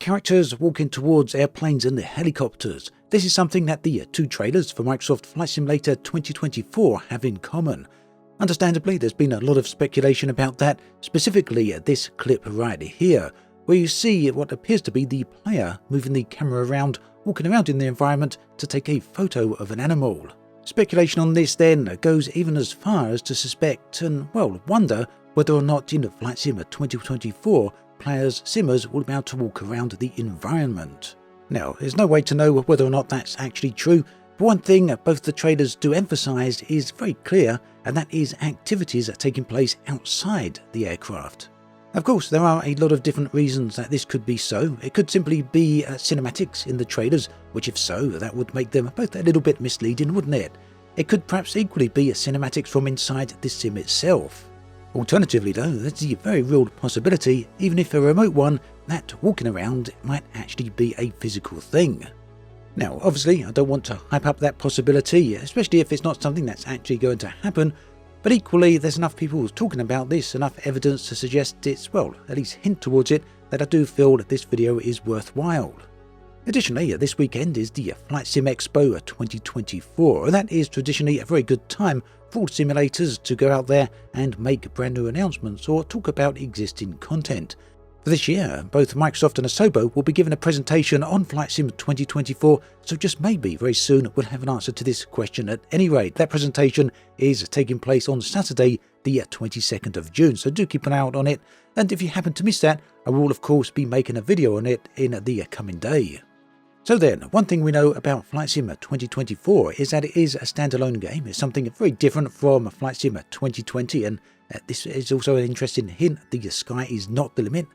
characters walking towards airplanes and the helicopters. This is something that the two trailers for Microsoft Flight Simulator 2024 have in common. Understandably, there's been a lot of speculation about that, specifically this clip right here, where you see what appears to be the player moving the camera around, walking around in the environment to take a photo of an animal. Speculation on this then goes even as far as to suspect and, well, wonder whether or not in Flight Sim 2024, players, simmers will be able to walk around the environment. Now, there's no way to know whether or not that's actually true, but one thing both the trailers do emphasise is very clear, and that is activities are taking place outside the aircraft. Of course, there are a lot of different reasons that this could be so. It could simply be cinematics in the trailers, which if so, that would make them both a little bit misleading, wouldn't it? It could perhaps equally be cinematics from inside the sim itself. Alternatively though, there's a very real possibility, even if a remote one, that walking around might actually be a physical thing. Now obviously I don't want to hype up that possibility, especially if it's not something that's actually going to happen, but equally there's enough people talking about this, enough evidence to suggest it's, well, at least hint towards it, that I do feel that this video is worthwhile. Additionally, this weekend is the Flight Sim Expo 2024, and that is traditionally a very good time for all simulators to go out there and make brand new announcements or talk about existing content. For this year, both Microsoft and Asobo will be giving a presentation on Flight Sim 2024, so just maybe very soon we'll have an answer to this question. At any rate, that presentation is taking place on Saturday, the 22nd of June, so do keep an eye out on it, and if you happen to miss that, I will of course be making a video on it in the coming day. So then, one thing we know about Flight Sim 2024 is that it is a standalone game. It's something very different from Flight Sim 2020, and this is also an interesting hint. The sky is not the limit.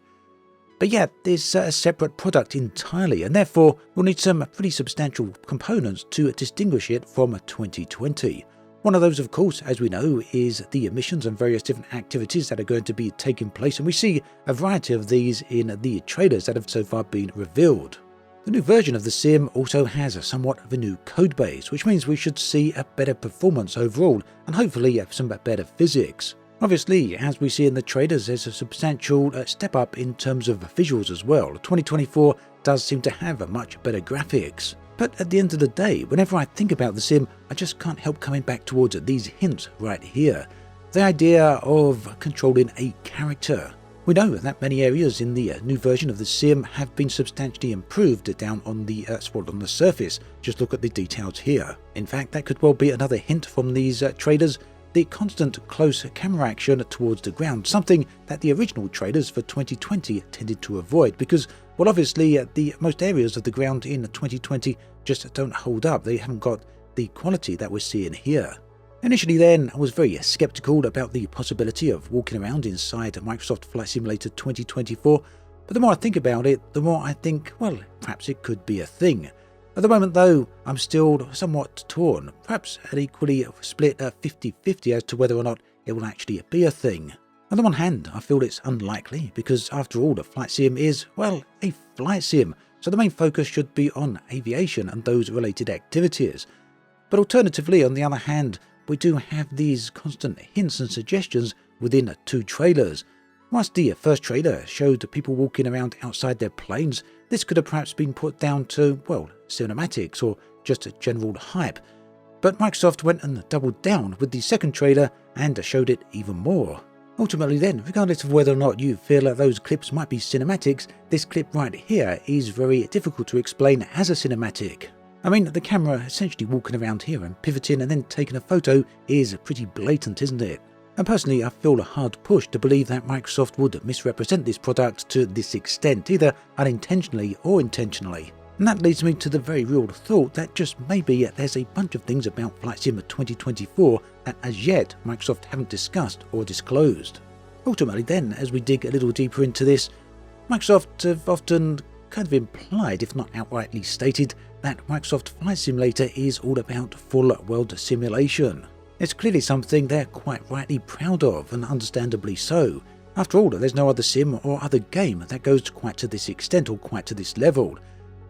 But yet, it's a separate product entirely, and therefore we'll need some pretty substantial components to distinguish it from 2020. One of those, of course, as we know, is the missions and various different activities that are going to be taking place, and we see a variety of these in the trailers that have so far been revealed. The new version of the sim also has somewhat of a new codebase, which means we should see a better performance overall, and hopefully some better physics. Obviously, as we see in the trailers, there's a substantial step up in terms of visuals as well. 2024 does seem to have much better graphics. But at the end of the day, whenever I think about the sim, I just can't help coming back towards these hints right here. The idea of controlling a character. We know that many areas in the new version of the sim have been substantially improved down on the on the surface. Just look at the details here. In fact, that could well be another hint from these trailers. The constant close camera action towards the ground, something that the original trailers for 2020 tended to avoid because, well, obviously the most areas of the ground in 2020 just don't hold up. They haven't got the quality that we're seeing here. Initially then, I was very skeptical about the possibility of walking around inside Microsoft Flight Simulator 2024, but the more I think about it, the more I think, well, perhaps it could be a thing. At the moment though, I'm still somewhat torn, perhaps an equally split 50-50 as to whether or not it will actually be a thing. On the one hand, I feel it's unlikely, because after all, the Flight Sim is, well, a flight sim, so the main focus should be on aviation and those related activities. But alternatively, on the other hand, we do have these constant hints and suggestions within two trailers. Whilst the first trailer showed people walking around outside their planes, this could have perhaps been put down to, well, cinematics or just a general hype. But Microsoft went and doubled down with the second trailer and showed it even more. Ultimately then, regardless of whether or not you feel that those clips might be cinematics, this clip right here is very difficult to explain as a cinematic. I mean, the camera essentially walking around here and pivoting and then taking a photo is pretty blatant, isn't it? And personally, I feel a hard push to believe that Microsoft would misrepresent this product to this extent, either unintentionally or intentionally. And that leads me to the very real thought that just maybe there's a bunch of things about Flight Sim 2024 that as yet Microsoft haven't discussed or disclosed. Ultimately then, as we dig a little deeper into this, Microsoft have often kind of implied, if not outrightly stated, that Microsoft Flight Simulator is all about full world simulation. It's clearly something they're quite rightly proud of, and understandably so. After all, there's no other sim or other game that goes quite to this extent or quite to this level.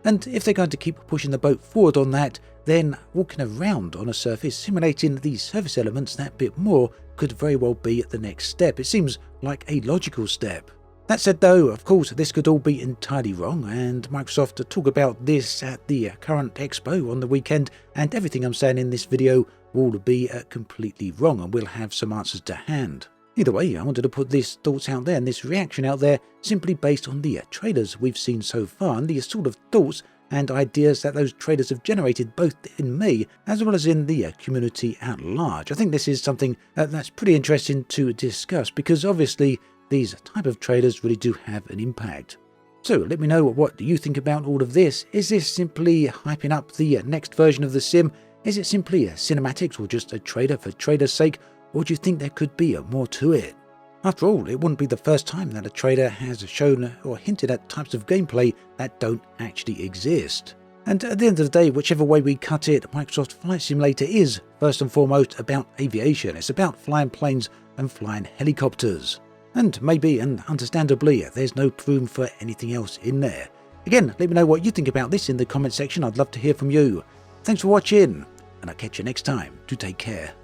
And if they're going to keep pushing the boat forward on that, then walking around on a surface, simulating these surface elements that bit more, could very well be the next step. It seems like a logical step. That said though, of course this could all be entirely wrong, and Microsoft talk about this at the current expo on the weekend, and everything I'm saying in this video will be completely wrong, and we'll have some answers to hand. Either way, I wanted to put these thoughts out there and this reaction out there simply based on the trailers we've seen so far and the sort of thoughts and ideas that those trailers have generated both in me as well as in the community at large. I think this is something that's pretty interesting to discuss, because obviously these type of trailers really do have an impact. So let me know what you think about all of this. Is this simply hyping up the next version of The Sim? Is it simply cinematics or just a trailer for trailer's sake? Or do you think there could be more to it? After all, it wouldn't be the first time that a trailer has shown or hinted at types of gameplay that don't actually exist. And at the end of the day, whichever way we cut it, Microsoft Flight Simulator is first and foremost about aviation. It's about flying planes and flying helicopters. And maybe, and understandably, there's no room for anything else in there. Again, let me know what you think about this in the comment section. I'd love to hear from you. Thanks for watching, and I'll catch you next time. Do take care.